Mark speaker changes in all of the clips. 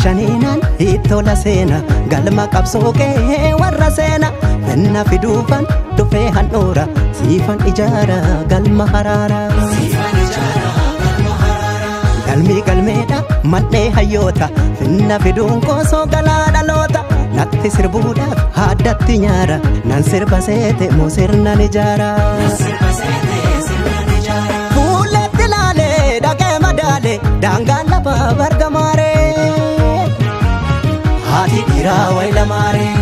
Speaker 1: shaniinan itola seena galma qabsookee warra seena minna fiduufan dhufee handhuura siifan ijaara galma haraara galmi galmeedha mandhee hayyoota finna fiduun koosoo galaa dhaloota natti sirbuudhaaf haaddatti nyaara nan sirba seete moo sirnan ijaara fuulletti laalee dhaqee madaalee daangaan lafa bargamaaree haati dhiiraa waylamaaree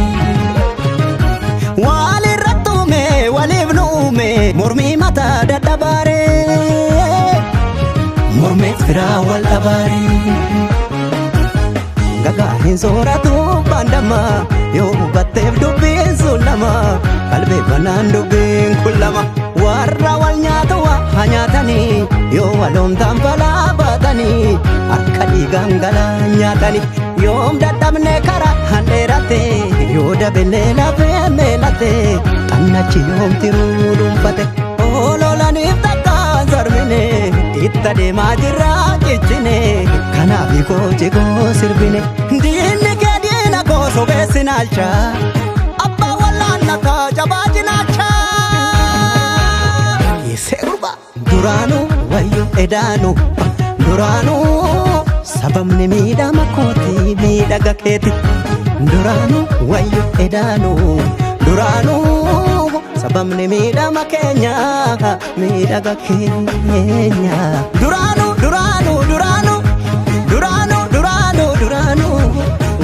Speaker 1: walirratti uume waliif nu uume mormii mataa dadhabaaree mormeet firaa wal dhabaaree gagaa hin sooratu bandama yoo hubatteef dubbiin sun lama qalbii banaan dubbiin kun lama warra wal nyaatu haa nyaatanii yoo waloomtaan balaa baatanii harka dhiigaan galaa nyaatanii yoom dadhabne karaa handheeratte yoo dabellee lafee meelatte xannachi yoom tiruu dhuunfate oololaniif takkaan sarmine itta deemaa jirraa cichine kanaaf koochi koo sirbine diinni kee diina koo sobeessi naalcha abbaa wallaanna kaa jabaa jinaacha yeessee gurba duraanuu wayyo edaanuu duraanuu sababni miidhama kooti miidhaga keeti duraanuu wayyo edaanuu duraanuu sababni miidhama keenya miidhaga keenya duraanuu duraanuu duraanuu duraanuu duraanuu duraanuu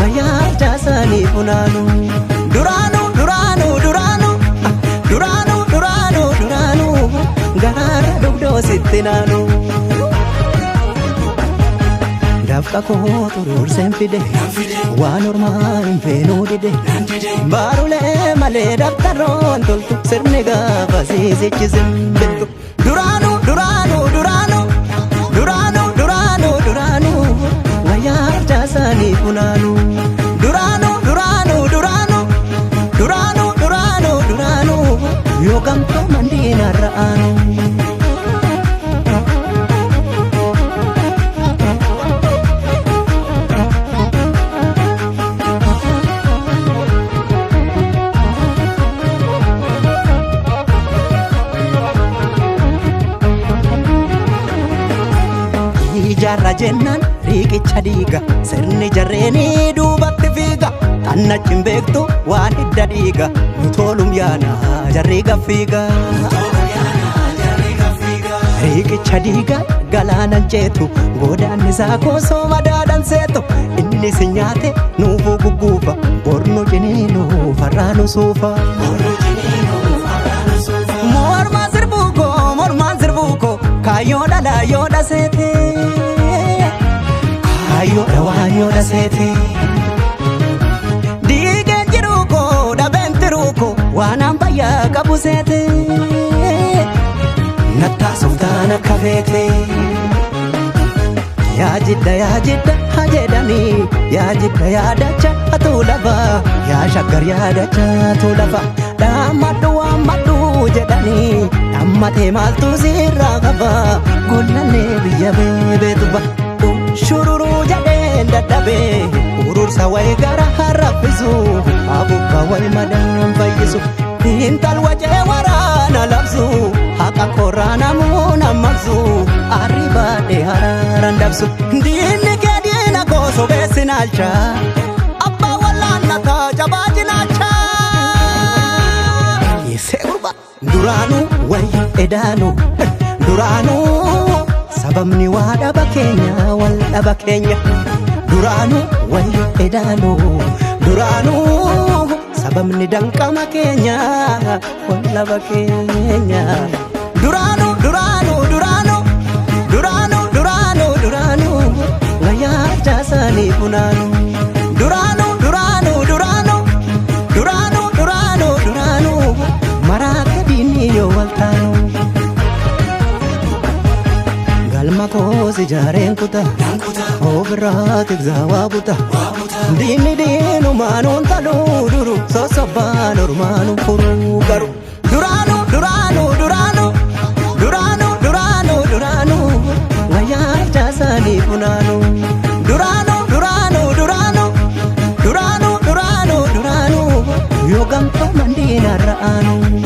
Speaker 1: wayyaa jaasanii funaanuu duraanuu duraanuu duraanuu duraanuu duraanuu duraanuu garaara dugdoo sitti naanuu dafqa koo xuruurseen fide waan ormaa hin feenuu dide baarulee malee dabtaroon toltu sirni gaafa siisichi simbirtu duraanuu duraanuu duraanuu duraanuu duraanuu duraanuu wayyaa jaasanii funaanuu duraanuu duraanuu duraanuu duraanuu duraanuu duraanuu yoo gamtoo mandiina ra'aanuu ijaarra jennaan riiqicha dhiiga sirni jarreenii duubatti fiiga xannachin beektu waan hidda dhiiga nu toolum yaana jarri gaffiiga riiqicha dhiiga galaanan jeetu goodaan isaa koosoo madaadan seetu inni si nyaate nuufuu gugguufa borno jiniinu farraanu suufa mormaan sirbuuko kaayoo dhalaa yoo dhaseete ayoodha waan yoo dhaseete diigeen jiruuko dhabeen tiruuko waan ambayyaa qabu seete nattaasuuf taana akka feete yaa jidda haa jedhanii yaa jidda yaadacha hatuu lafa yaa shaggar yaadacha hatuu lafa dhaammadhu waammadhu jedhanii dhammatee maaltu sirraa qaba gollallee biyya beebeetuba shururuu jedheen dadhabee urursa wayi gara harraffisu abukka wayi madaan fayyisu intal wacee waraana labsu haqa korraa namuu nammaqsu arribaadhee haraaran dabsu diinni kee diina koo sobeessi naalcha abbaa wallaanna kaa jabaa jinaacha yeessee gurba duraanuu wayyo edaanuu duraanuu sababni waa dhaba keenya wal dhaba keenya duraanuu wayyo edaanuu duraanuu sababni danqama keenya wal dhaba keenya duraanuu duraanuu duraanuu duraanuu duraanuu duraanuu wayyaa jaasanii funaanuu duraanuu duraanuu duraanuu duraanuu duraanuu duraanuu maraakka diinni yoo wal taanuu galma koos ijaareen kuta ofirraatiif zaawaa buta diinni diinumaan taluu duru sosobbaan ormaan furuu garu duraanuu duraanuu duraanuu duraanuu duraanuu duraanuu wayyaa jaasanii funaanuu duraanuu duraanuu duraanuu yoo gamtoo mandiina ra'aanu.